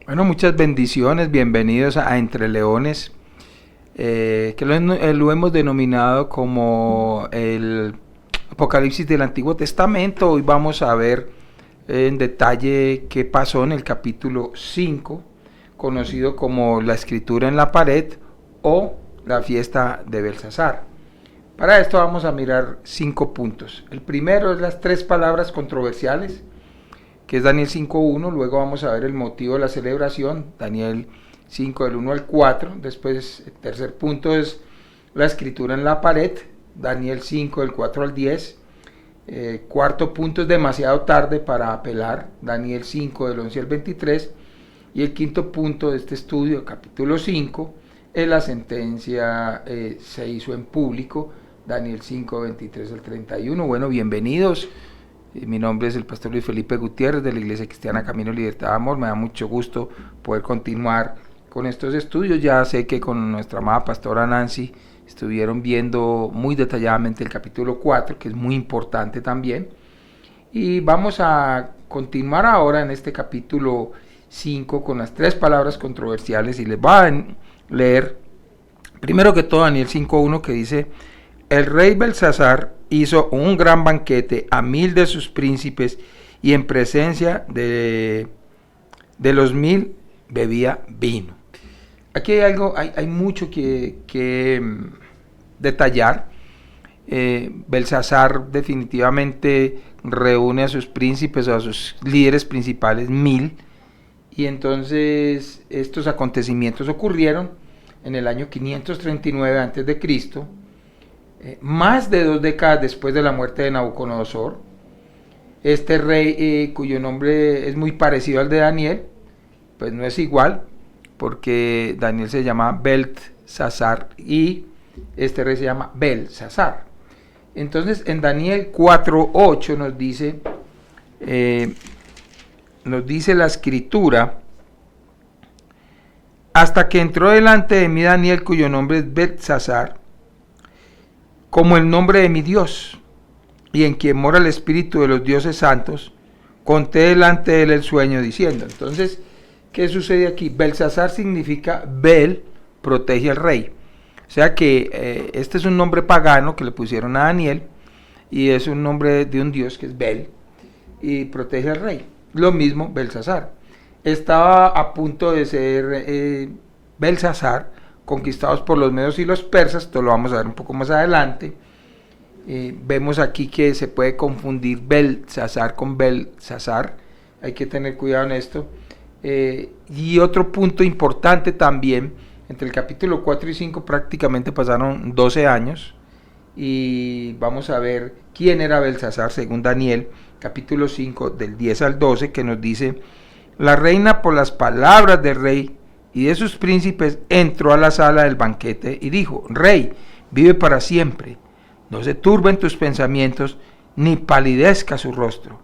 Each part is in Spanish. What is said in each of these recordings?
Bueno, muchas bendiciones, bienvenidos a Entre Leones, que lo hemos denominado como el Apocalipsis del Antiguo Testamento. Hoy vamos a ver en detalle qué pasó en el capítulo 5, conocido como la escritura en la pared o la fiesta de Belsasar. Para esto vamos a mirar 5 puntos. El primero es las 3 palabras controversiales, que es Daniel 5.1, luego vamos a ver el motivo de la celebración, Daniel 5 del 1 al 4, después el tercer punto es la escritura en la pared, Daniel 5 del 4 al 10, cuarto punto es demasiado tarde para apelar, Daniel 5 del 11 al 23, y el quinto punto de este estudio, capítulo 5, es la sentencia se hizo en público, Daniel 5, 23 al 31. Bueno, bienvenidos. Mi nombre es el pastor Luis Felipe Gutiérrez de la Iglesia Cristiana Camino Libertad Amor. Me da mucho gusto poder continuar con estos estudios. Ya sé que con nuestra amada pastora Nancy estuvieron viendo muy detalladamente el capítulo 4, que es muy importante también. Y vamos a continuar ahora en este capítulo 5 con las 3 palabras controversiales. Y les voy a leer primero que todo Daniel 5.1, que dice: el rey Belsasar hizo un gran banquete a 1000 de sus príncipes y en presencia de los 1000 bebía vino. Aquí hay algo, hay mucho que detallar. Belsasar definitivamente reúne a sus príncipes o a sus líderes principales 1000, y entonces estos acontecimientos ocurrieron en el año 539 a.C., más de 2 décadas después de la muerte de Nabucodonosor. Este rey, cuyo nombre es muy parecido al de Daniel, pues no es igual, porque Daniel se llama Beltsasar y este rey se llama Belsasar. Entonces en Daniel 4.8 nos dice la escritura: hasta que entró delante de mí Daniel, cuyo nombre es Beltsasar, como el nombre de mi Dios, y en quien mora el espíritu de los dioses santos, conté delante de él el sueño, diciendo. Entonces, ¿qué sucede aquí? Belsasar significa Bel, protege al rey. O sea que este es un nombre pagano que le pusieron a Daniel, y es un nombre de un dios que es Bel, y protege al rey. Lo mismo Belsasar. Estaba a punto de ser Belsasar conquistados por los medos y los persas. Esto lo vamos a ver un poco más adelante. Vemos aquí que se puede confundir Belsasar con Belsasar, hay que tener cuidado en esto. Y otro punto importante también: entre el capítulo 4 y 5 prácticamente pasaron 12 años, y vamos a ver quién era Belsasar según Daniel, capítulo 5 del 10 al 12, que nos dice: la reina, por las palabras del rey y de sus príncipes, entró a la sala del banquete y dijo: rey, vive para siempre, no se turben tus pensamientos, ni palidezca su rostro.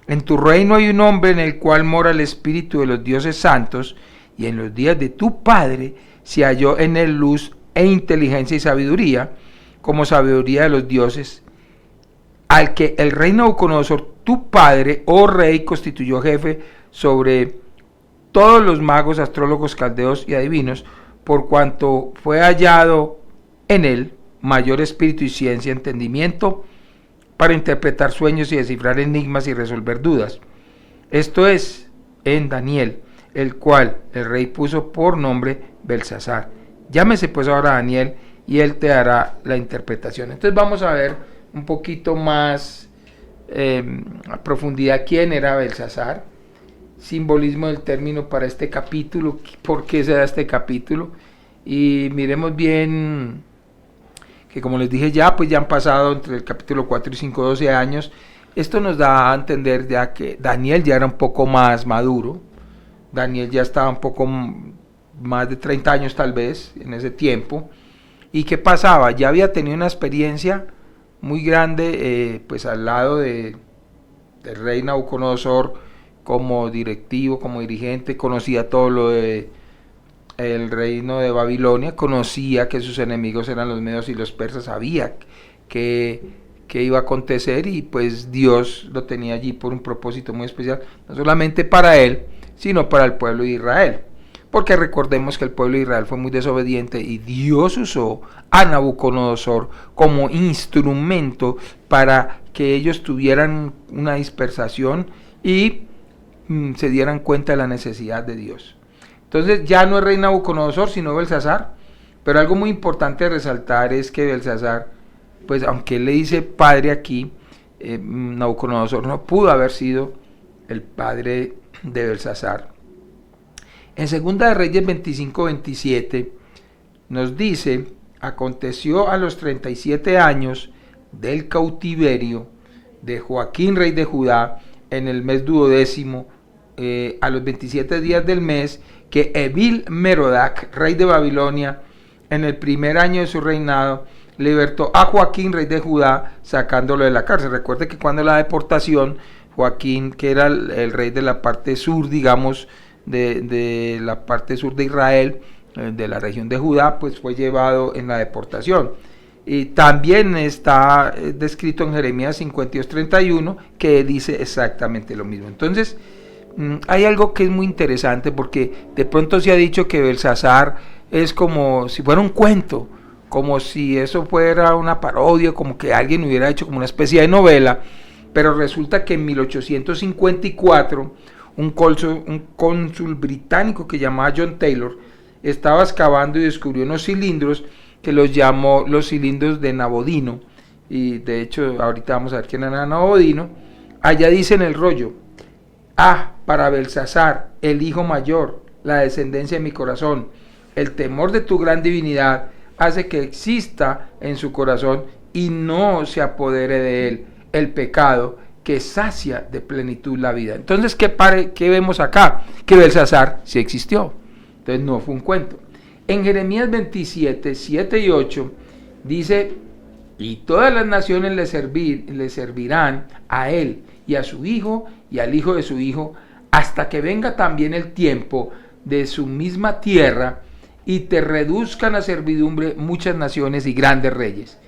En tu reino hay un hombre en el cual mora el espíritu de los dioses santos, y en los días de tu padre se halló en él luz e inteligencia y sabiduría, como sabiduría de los dioses, al que el rey Nabucodonosor, tu padre, oh rey, constituyó jefe sobre todos los magos, astrólogos, caldeos y adivinos, por cuanto fue hallado en él mayor espíritu y ciencia, entendimiento para interpretar sueños y descifrar enigmas y resolver dudas. Esto es en Daniel, el cual el rey puso por nombre Belsasar. Llámese pues ahora Daniel, y él te dará la interpretación. Entonces vamos a ver un poquito más a profundidad quién era Belsasar, simbolismo del término para este capítulo, por qué se da este capítulo, y miremos bien que, como les dije, ya han pasado entre el capítulo 4 y 5 12 años. Esto nos da a entender ya que Daniel ya era un poco más maduro. Daniel ya estaba un poco más de 30 años tal vez en ese tiempo. ¿Y qué pasaba? Ya había tenido una experiencia muy grande pues al lado del rey Nabucodonosor, como directivo, como dirigente. Conocía todo lo de el reino de Babilonia, conocía que sus enemigos eran los medos y los persas, sabía que iba a acontecer, y pues Dios lo tenía allí por un propósito muy especial, no solamente para él, sino para el pueblo de Israel. Porque recordemos que el pueblo de Israel fue muy desobediente y Dios usó a Nabucodonosor como instrumento para que ellos tuvieran una dispersación y se dieran cuenta de la necesidad de Dios. Entonces ya no es rey Nabucodonosor, sino Belsasar. Pero algo muy importante de resaltar es que Belsasar, pues aunque él le dice padre aquí, Nabucodonosor no pudo haber sido el padre de Belsasar. En 2 de Reyes 25-27 nos dice: aconteció a los 37 años del cautiverio de Joaquín, rey de Judá, en el mes 12º, a los 27 días del mes, que Evil Merodac, rey de Babilonia, en el primer año de su reinado, libertó a Joaquín, rey de Judá, sacándolo de la cárcel. Recuerde que cuando la deportación, Joaquín, que era el rey de la parte sur, digamos, de la parte sur de Israel, de la región de Judá, pues fue llevado en la deportación. Y también está descrito en Jeremías 52:31, que dice exactamente lo mismo. Entonces, hay algo que es muy interesante, porque de pronto se ha dicho que Belsasar es como si fuera un cuento, como si eso fuera una parodia, como que alguien hubiera hecho como una especie de novela, pero resulta que en 1854 un cónsul británico que llamaba John Taylor estaba excavando y descubrió unos cilindros que los llamó los cilindros de Nabodino, y de hecho ahorita vamos a ver quién era Nabodino. Allá dice en el rollo: para Belsasar, el hijo mayor, la descendencia de mi corazón, el temor de tu gran divinidad hace que exista en su corazón y no se apodere de él el pecado que sacia de plenitud la vida. Entonces, ¿qué vemos acá? Que Belsasar sí existió. Entonces no fue un cuento. En Jeremías 27, 7 y 8 dice: y todas las naciones le servirán a él y a su hijo y al hijo de su hijo, hasta que venga también el tiempo de su misma tierra y te reduzcan a servidumbre muchas naciones y grandes reyes.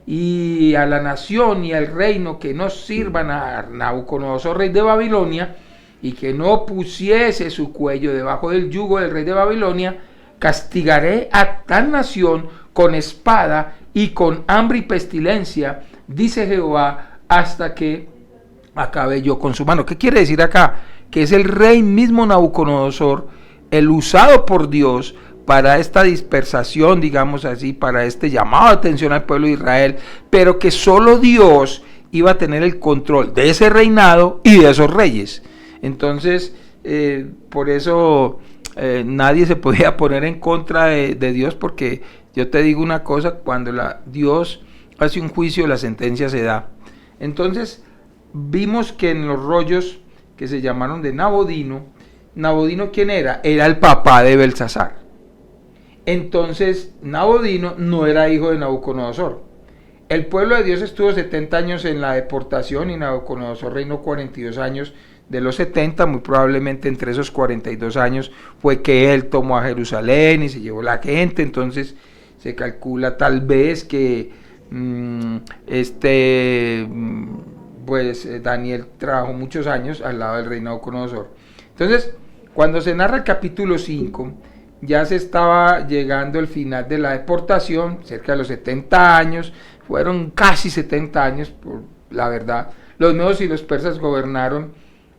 Y a la nación y al reino que no sirvan a Nabucodonosor, rey de Babilonia, y que no pusiese su cuello debajo del yugo del rey de Babilonia, castigaré a tal nación con espada y con hambre y pestilencia, dice Jehová, hasta que acabe yo con su mano. ¿Qué quiere decir acá? Que es el rey mismo Nabucodonosor, el usado por Dios para esta dispersación, digamos así, para este llamado de atención al pueblo de Israel, pero que solo Dios iba a tener el control de ese reinado y de esos reyes. Entonces, por eso nadie se podía poner en contra de Dios, porque yo te digo una cosa: cuando Dios hace un juicio, la sentencia se da. Entonces, vimos que en los rollos que se llamaron de Nabodino, ¿quién era? Era el papá de Belsasar. Entonces, Nabodino no era hijo de Nabucodonosor. El pueblo de Dios estuvo 70 años en la deportación y Nabucodonosor reinó 42 años de los 70, muy probablemente entre esos 42 años fue que él tomó a Jerusalén y se llevó la gente. Entonces se calcula tal vez que Daniel trabajó muchos años al lado del rey Nabucodonosor. Entonces, cuando se narra el capítulo 5, ya se estaba llegando el final de la deportación, cerca de los 70 años, fueron casi 70 años, por la verdad. Los medos y los persas gobernaron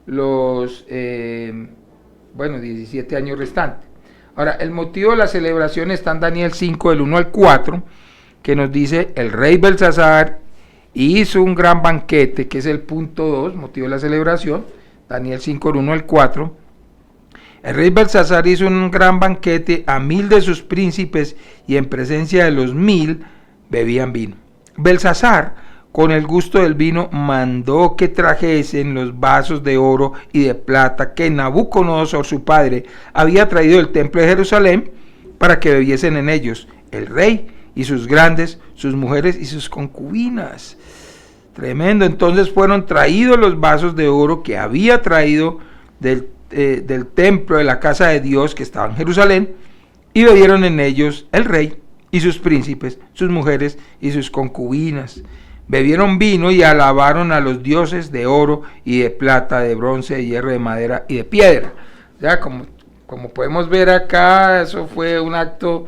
los 17 años restantes. Ahora, el motivo de la celebración está en Daniel 5, del 1 al 4, que nos dice: el rey Belsasar hizo un gran banquete, que es el punto 2, motivo de la celebración, Daniel 5, del 1 al 4. El rey Belsasar hizo un gran banquete a 1000 de sus príncipes, y en presencia de los 1000 bebían vino. Belsasar, con el gusto del vino, mandó que trajesen los vasos de oro y de plata que Nabucodonosor, su padre, había traído del templo de Jerusalén, para que bebiesen en ellos el rey y sus grandes, sus mujeres y sus concubinas. Tremendo. Entonces fueron traídos los vasos de oro que había traído del templo de la casa de Dios que estaba en Jerusalén, y bebieron en ellos el rey y sus príncipes, sus mujeres y sus concubinas. Bebieron vino y alabaron a los dioses de oro y de plata, de bronce, de hierro, de madera y de piedra. sea, como podemos ver acá, eso fue un acto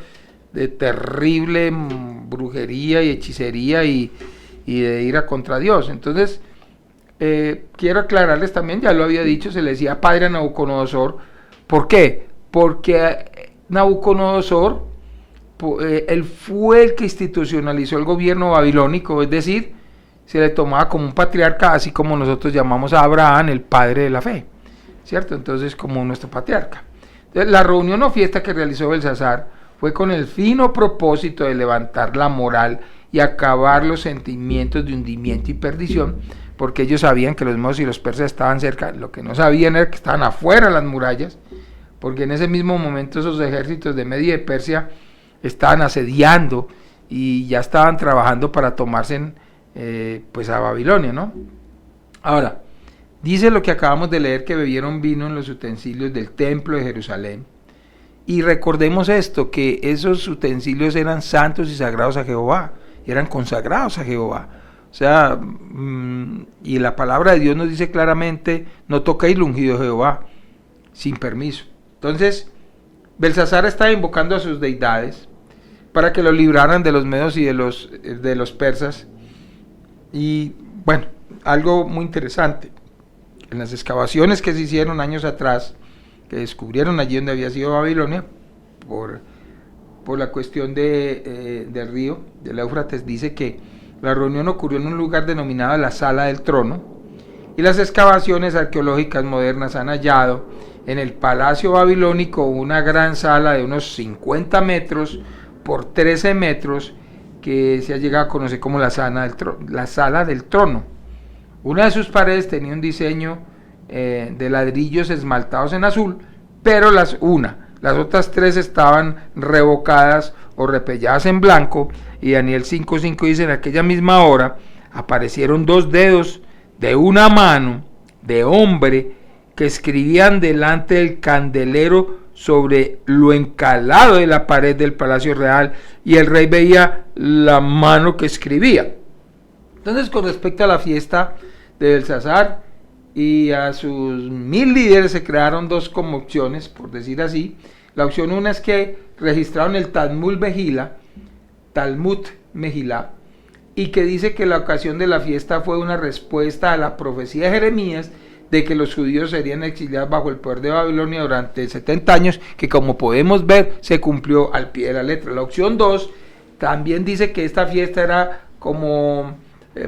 de terrible brujería y hechicería y de ira contra Dios. Entonces, quiero aclararles también, ya lo había dicho, se le decía padre a Nabucodonosor. ¿Por qué? Porque Nabucodonosor, él fue el que institucionalizó el gobierno babilónico, es decir, se le tomaba como un patriarca, así como nosotros llamamos a Abraham el padre de la fe, ¿cierto? Entonces, como nuestro patriarca. Entonces, la reunión o fiesta que realizó Belsasar fue con el fino propósito de levantar la moral y acabar los sentimientos de hundimiento y perdición, porque ellos sabían que los medos y los persas estaban cerca. Lo que no sabían era que estaban afuera de las murallas, porque en ese mismo momento esos ejércitos de Media y de Persia estaban asediando y ya estaban trabajando para tomarse pues a Babilonia, ¿no? Ahora, dice lo que acabamos de leer, que bebieron vino en los utensilios del templo de Jerusalén. Y recordemos esto, que esos utensilios eran santos y sagrados a Jehová, eran consagrados a Jehová. O sea, y la palabra de Dios nos dice claramente, no toquéis lo ungido de Jehová, sin permiso. Entonces, Belsasar estaba invocando a sus deidades para que lo libraran de los medos y de los persas. Y bueno, algo muy interesante, en las excavaciones que se hicieron años atrás, que descubrieron allí donde había sido Babilonia, por la cuestión del río, del Éufrates, dice que la reunión ocurrió en un lugar denominado la Sala del Trono, y las excavaciones arqueológicas modernas han hallado en el Palacio Babilónico una gran sala de unos 50 metros por 13 metros, que se ha llegado a conocer como la Sala del Trono. Una de sus paredes tenía un diseño de ladrillos esmaltados en azul, pero las otras tres estaban revocadas o repelladas en blanco. Y Daniel 5:5 dice: en aquella misma hora aparecieron 2 dedos de una mano de hombre que escribían delante del candelero sobre lo encalado de la pared del palacio real, y el rey veía la mano que escribía. Entonces, con respecto a la fiesta de Belsasar y a sus 1000 líderes, se crearon 2 como opciones, por decir así. La opción 1 es que registraron el Talmud Mejilá, y que dice que la ocasión de la fiesta fue una respuesta a la profecía de Jeremías de que los judíos serían exiliados bajo el poder de Babilonia durante 70 años, que como podemos ver se cumplió al pie de la letra. La opción 2 también dice que esta fiesta era como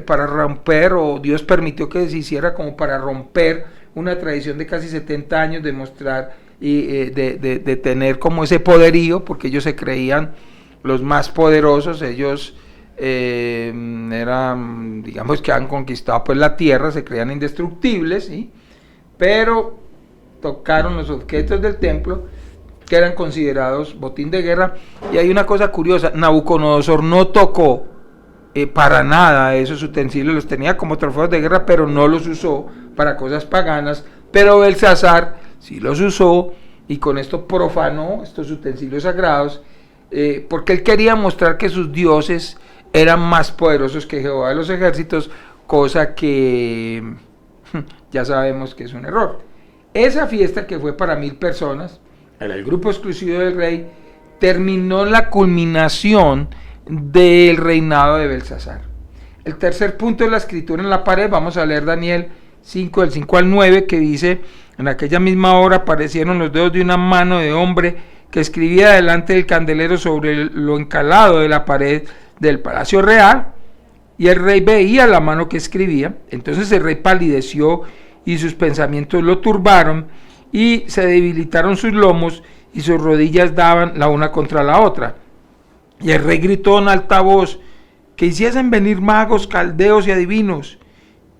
para romper, o Dios permitió que se hiciera como para romper una tradición de casi 70 años, de mostrar y de tener como ese poderío, porque ellos se creían los más poderosos. Ellos eran, digamos, que han conquistado pues la tierra, se creían indestructibles, ¿sí? Pero tocaron los objetos del templo, que eran considerados botín de guerra. Y hay una cosa curiosa: Nabucodonosor no tocó para nada esos utensilios, los tenía como trofeos de guerra, pero no los usó para cosas paganas. Pero Belsasar sí los usó, y con esto profanó estos utensilios sagrados, porque él quería mostrar que sus dioses eran más poderosos que Jehová de los ejércitos, cosa que ya sabemos que es un error. Esa fiesta, que fue para 1000 personas, era el grupo exclusivo del rey, terminó la culminación del reinado de Belsasar. El tercer punto de la escritura en la pared, vamos a leer Daniel 5, del 5 al 9, que dice: en aquella misma hora aparecieron los dedos de una mano de hombre que escribía delante del candelero sobre lo encalado de la pared del palacio real, y el rey veía la mano que escribía. Entonces el rey palideció y sus pensamientos lo turbaron, y se debilitaron sus lomos y sus rodillas daban la una contra la otra. Y el rey gritó en alta voz que hiciesen venir magos, caldeos y adivinos.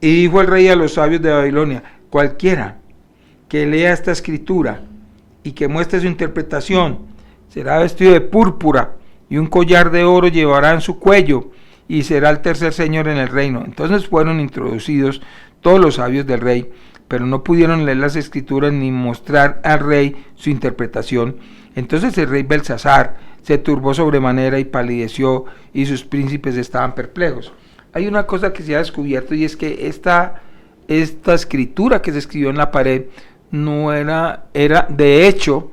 Y dijo el rey a los sabios de Babilonia: cualquiera que lea esta escritura y que muestre su interpretación será vestido de púrpura, y un collar de oro llevará en su cuello, y será el tercer señor en el reino. Entonces fueron introducidos todos los sabios del rey, pero no pudieron leer las escrituras ni mostrar al rey su interpretación. Entonces el rey Belsasar se turbó sobremanera y palideció, y sus príncipes estaban perplejos. Hay una cosa que se ha descubierto, y es que esta escritura que se escribió en la pared no era de hecho,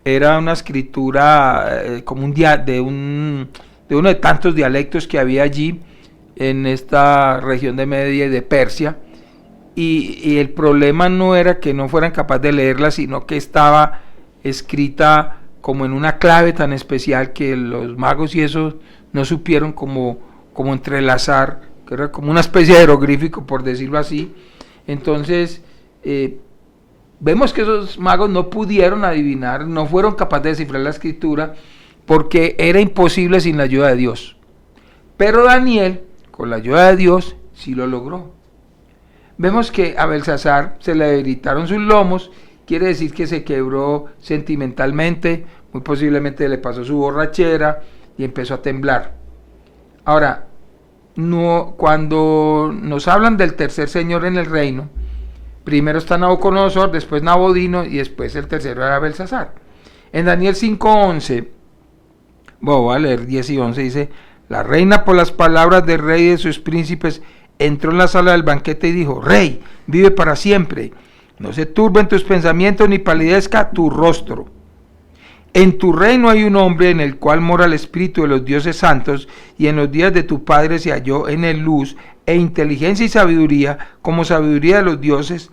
era una escritura como de uno de tantos dialectos que había allí en esta región de Media y de Persia, y el problema no era que no fueran capaces de leerla, sino que estaba escrita como en una clave tan especial que los magos y eso no supieron como entrelazar, que era como una especie de jeroglífico, por decirlo así. Entonces vemos que esos magos no pudieron adivinar, no fueron capaces de descifrar la escritura, porque era imposible sin la ayuda de Dios. Pero Daniel, con la ayuda de Dios, sí lo logró. Vemos que a Belsasar se le debilitaron sus lomos, quiere decir que se quebró sentimentalmente, muy posiblemente le pasó su borrachera y empezó a temblar. Ahora, no, cuando nos hablan del tercer señor en el reino, primero está Nabucodonosor, después Nabodino y después el tercero era Belsasar. En Daniel 5:11, voy a leer 10 y 11, dice: la reina, por las palabras del rey y de sus príncipes, entró en la sala del banquete y dijo: Rey, vive para siempre, no se turben tus pensamientos ni palidezca tu rostro. En tu reino hay un hombre en el cual mora el espíritu de los dioses santos, y en los días de tu padre se halló en él luz e inteligencia y sabiduría, como sabiduría de los dioses,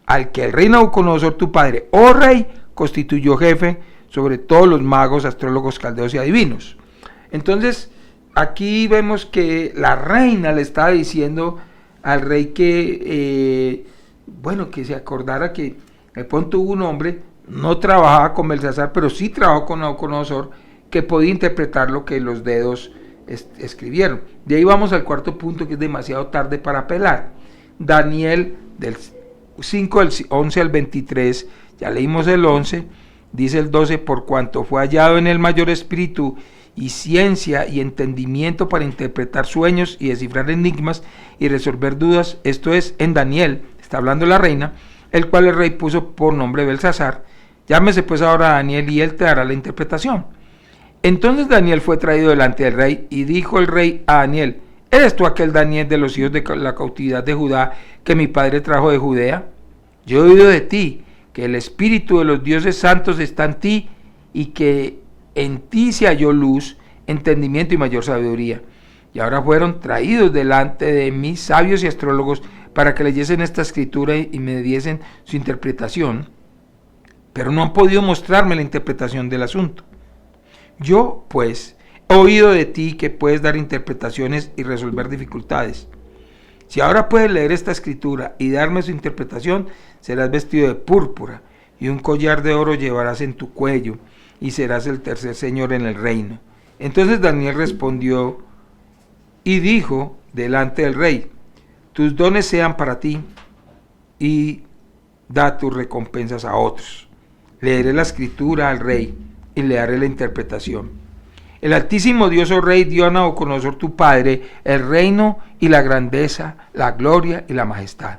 al que el rey Nabucodonosor tu padre, oh rey, constituyó jefe sobre todos los magos, astrólogos, caldeos y adivinos. Entonces, aquí vemos que la reina le estaba diciendo al rey que, que se acordara que el punto hubo un hombre, no trabajaba con Belsasar, pero sí trabajó con Nabucodonosor, que podía interpretar lo que los dedos escribieron. De ahí vamos al cuarto punto, que es demasiado tarde para apelar. Daniel, del 5, del 11 al 23, ya leímos el 11, dice el 12: por cuanto fue hallado en el mayor espíritu y ciencia y entendimiento para interpretar sueños y descifrar enigmas y resolver dudas, esto es, en Daniel, está hablando la reina, el cual el rey puso por nombre Belsasar. Llámese pues ahora a Daniel y él te dará la interpretación. Entonces Daniel fue traído delante del rey, y dijo el rey a Daniel: ¿eres tú aquel Daniel de los hijos de la cautividad de Judá que mi padre trajo de Judea? Yo he oído de ti que el espíritu de los dioses santos está en ti, y que en ti se halló luz, entendimiento y mayor sabiduría. Y ahora fueron traídos delante de mí sabios y astrólogos para que leyesen esta escritura y me diesen su interpretación, pero no han podido mostrarme la interpretación del asunto. Yo, pues, he oído de ti que puedes dar interpretaciones y resolver dificultades. Si ahora puedes leer esta escritura y darme su interpretación, serás vestido de púrpura, y un collar de oro llevarás en tu cuello, y serás el tercer señor en el reino. Entonces Daniel respondió y dijo delante del rey: tus dones sean para ti, y da tus recompensas a otros. Leeré la escritura al rey, y le daré la interpretación. El Altísimo Dios, oh Rey, dio a Nabucodonosor tu padre el reino y la grandeza, la gloria y la majestad.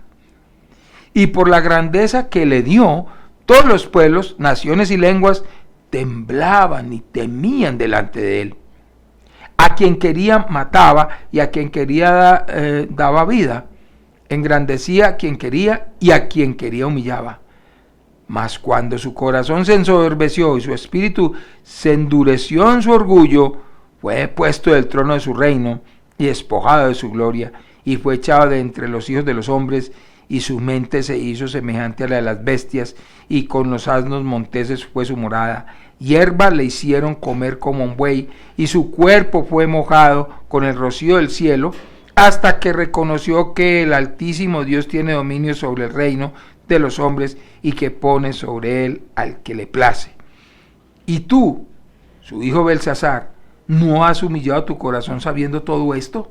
Y por la grandeza que le dio, todos los pueblos, naciones y lenguas temblaban y temían delante de él. A quien quería mataba, y a quien quería daba vida. Engrandecía a quien quería, y a quien quería humillaba. Mas cuando su corazón se ensoberbeció y su espíritu se endureció en su orgullo, fue puesto del trono de su reino y despojado de su gloria, y fue echado de entre los hijos de los hombres, y su mente se hizo semejante a la de las bestias, y con los asnos monteses fue su morada. Hierba le hicieron comer como un buey, y su cuerpo fue mojado con el rocío del cielo, hasta que reconoció que el Altísimo Dios tiene dominio sobre el reino de los hombres, y que pone sobre él al que le place. Y tú, su hijo Belsasar, ¿no has humillado tu corazón sabiendo todo esto?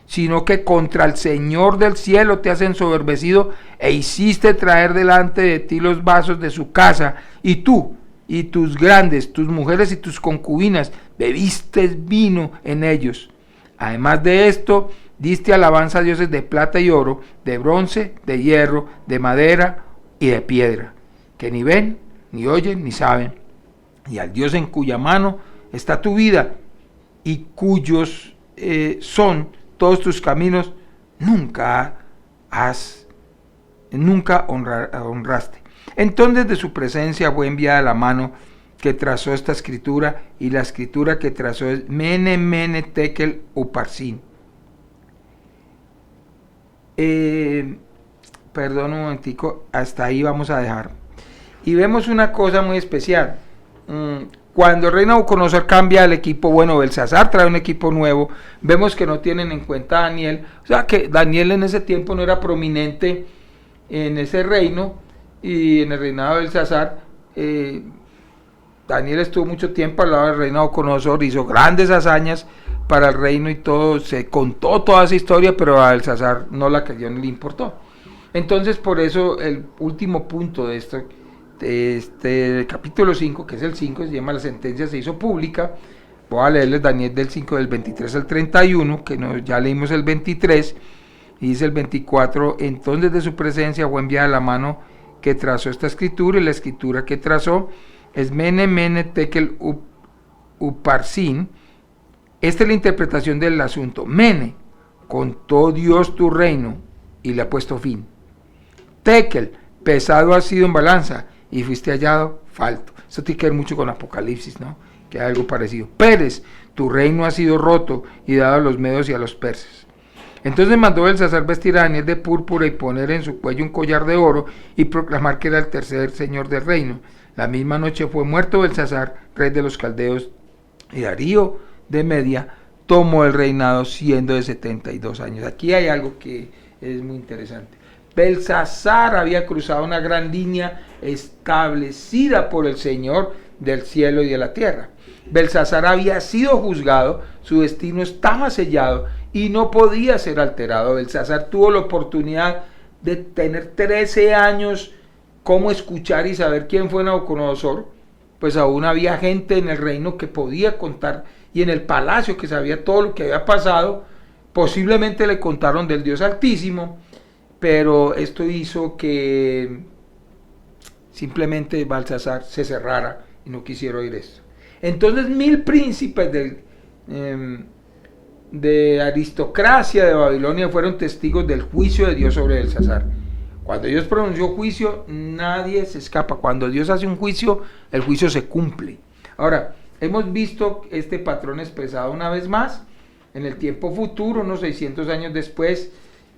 Sino que contra el Señor del cielo te has ensoberbecido, e hiciste traer delante de ti los vasos de su casa, y tú y tus grandes, tus mujeres y tus concubinas, bebiste vino en ellos. Además de esto, diste alabanza a dioses de plata y oro, de bronce, de hierro, de madera y de piedra, que ni ven, ni oyen, ni saben. Y al Dios en cuya mano está tu vida, y cuyos son todos tus caminos, nunca honraste. Entonces de su presencia fue enviada la mano que trazó esta escritura, y la escritura que trazó es Mene, Mene, Tekel, Uparsin. Perdón un momentico, hasta ahí vamos a dejar. Y vemos una cosa muy especial. Cuando el rey Nabucodonosor cambia el equipo, bueno, Belsasar trae un equipo nuevo, vemos que no tienen en cuenta a Daniel, o sea que Daniel en ese tiempo no era prominente en ese reino, y en el reinado de Belsasar, Daniel estuvo mucho tiempo al lado del rey Nabucodonosor, hizo grandes hazañas para el reino y todo, se contó toda esa historia, pero a Belsasar no la creyó ni le importó. Entonces por eso el último punto de esto, este capítulo 5, que es el 5, se llama La sentencia se hizo pública. Voy a leerles Daniel del 5 del 23 al 31, que no, ya leímos el 23, y dice el 24, entonces de su presencia fue enviada la mano que trazó esta escritura, y la escritura que trazó es Mene, Mene, Tekel, Uparsin. Esta es la interpretación del asunto. Mene, contó Dios tu reino y le ha puesto fin. Tekel, pesado has sido en balanza y fuiste hallado falto. Esto tiene que ver mucho con Apocalipsis, ¿no? Que hay algo parecido. Pérez, tu reino ha sido roto y dado a los medos y a los persas. Entonces mandó Belsasar vestir a Daniel de púrpura y poner en su cuello un collar de oro y proclamar que era el tercer señor del reino. La misma noche fue muerto Belsasar, rey de los caldeos, y Darío de Media tomó el reinado siendo de 72 años. Aquí hay algo que es muy interesante. Belsasar había cruzado una gran línea establecida por el Señor del cielo y de la tierra. Belsasar había sido juzgado, su destino estaba sellado y no podía ser alterado. Belsasar tuvo la oportunidad de tener 13 años cómo escuchar y saber quién fue Nabucodonosor, pues aún había gente en el reino que podía contar, y en el palacio que sabía todo lo que había pasado. Posiblemente le contaron del Dios Altísimo, pero esto hizo que simplemente Belsasar se cerrara y no quisiera oír esto. Entonces 1000 príncipes de aristocracia de Babilonia fueron testigos del juicio de Dios sobre Belsasar. Cuando Dios pronunció juicio, nadie se escapa. Cuando Dios hace un juicio, el juicio se cumple. Ahora, hemos visto este patrón expresado una vez más en el tiempo futuro, unos 600 años después,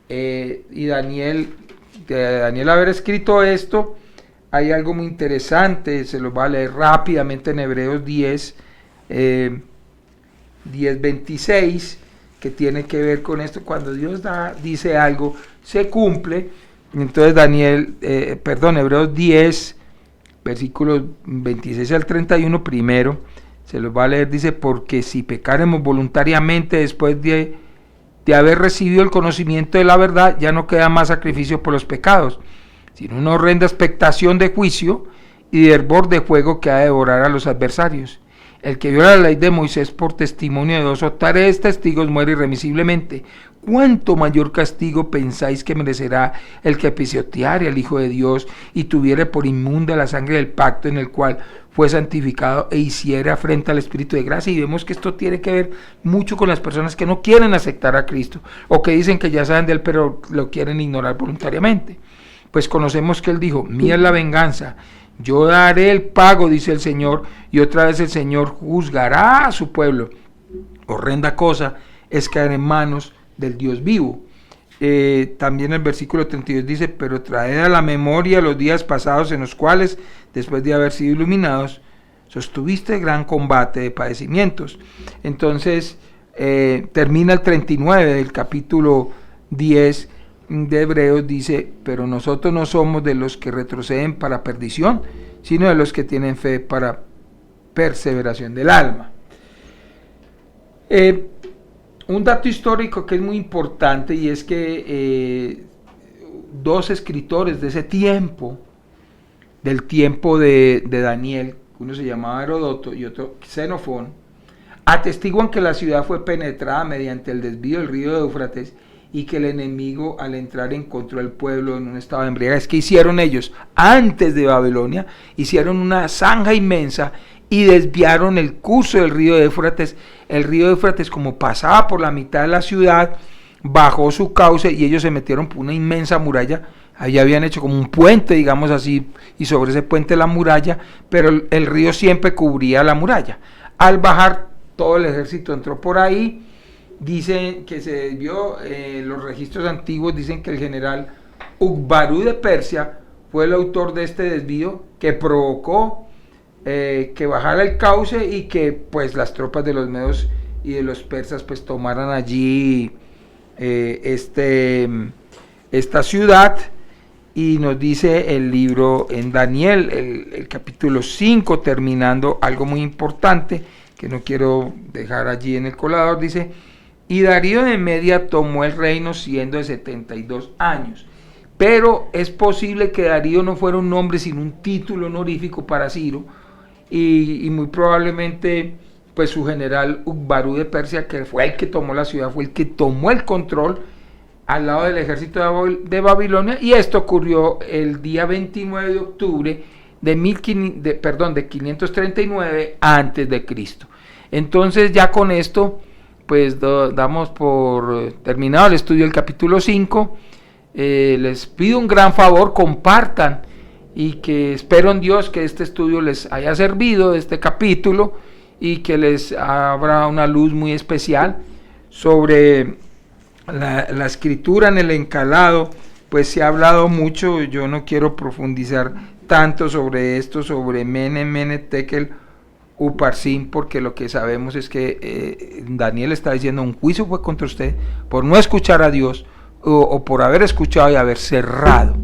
y Daniel haber escrito esto, hay algo muy interesante, se lo voy a leer rápidamente en Hebreos 10:26, que tiene que ver con esto. Cuando Dios dice algo, se cumple. Entonces Hebreos 10, versículos 26 al 31, primero, se los va a leer, dice, porque si pecaremos voluntariamente después de haber recibido el conocimiento de la verdad, ya no queda más sacrificio por los pecados, sino una horrenda expectación de juicio y de hervor de fuego que ha de devorar a los adversarios. El que viola la ley de Moisés por testimonio de 2 o 3 testigos muere irremisiblemente. ¿Cuánto mayor castigo pensáis que merecerá el que pisoteare al Hijo de Dios y tuviere por inmunda la sangre del pacto en el cual fue santificado e hiciere afrenta al Espíritu de gracia? Y vemos que esto tiene que ver mucho con las personas que no quieren aceptar a Cristo, o que dicen que ya saben de Él pero lo quieren ignorar voluntariamente. Pues conocemos que Él dijo, mía es la venganza, yo daré el pago, dice el Señor, y otra vez el Señor juzgará a su pueblo. Horrenda cosa es caer en manos del Dios vivo. También el versículo 32 dice, pero traed a la memoria los días pasados en los cuales, después de haber sido iluminados, sostuviste gran combate de padecimientos. Entonces termina el 39 del capítulo 10 de Hebreos, dice, pero nosotros no somos de los que retroceden para perdición, sino de los que tienen fe para perseveración del alma. Un dato histórico que es muy importante, y es que 2 escritores de ese tiempo, del tiempo de Daniel, uno se llamaba Herodoto y otro Xenofón, atestiguan que la ciudad fue penetrada mediante el desvío del río de Éufrates, y que el enemigo, al entrar, encontró al pueblo en un estado de embriaguez. ¿Qué hicieron ellos? Antes de Babilonia, hicieron una zanja inmensa y desviaron el curso del río de Éufrates. El río de Éufrates, como pasaba por la mitad de la ciudad, bajó su cauce y ellos se metieron por una inmensa muralla allí habían hecho como un puente, digamos así, y sobre ese puente la muralla, pero el río siempre cubría la muralla. Al bajar, todo el ejército entró por ahí. Dicen que se desvió, los registros antiguos dicen que el general Ukbarú de Persia fue el autor de este desvío que provocó que bajara el cauce y que pues las tropas de los medos y de los persas pues tomaran allí esta ciudad. Y nos dice el libro en Daniel, el capítulo 5, terminando algo muy importante que no quiero dejar allí en el colador, dice: y Darío de Media tomó el reino siendo de 72 años. Pero es posible que Darío no fuera un nombre sino un título honorífico para Ciro, y muy probablemente pues su general Ukbarú de Persia, que fue el que tomó la ciudad, fue el que tomó el control al lado del ejército de Babilonia, y esto ocurrió el día 29 de octubre de 539 antes de Cristo. Entonces ya con esto pues damos por terminado el estudio del capítulo 5. Les pido un gran favor, compartan, y que espero en Dios que este estudio les haya servido, este capítulo, y que les abra una luz muy especial sobre la escritura en el encalado. Pues se ha hablado mucho, yo no quiero profundizar tanto sobre esto, sobre Mene, Mene, Tekel, Uparsin, porque lo que sabemos es que Daniel está diciendo: un juicio fue contra usted por no escuchar a Dios, o por haber escuchado y haber cerrado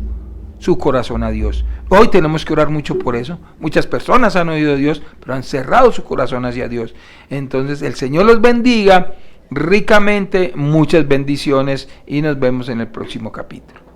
su corazón a Dios. Hoy tenemos que orar mucho por eso. Muchas personas han oído a Dios, pero han cerrado su corazón hacia Dios. Entonces el Señor los bendiga ricamente, muchas bendiciones, y nos vemos en el próximo capítulo.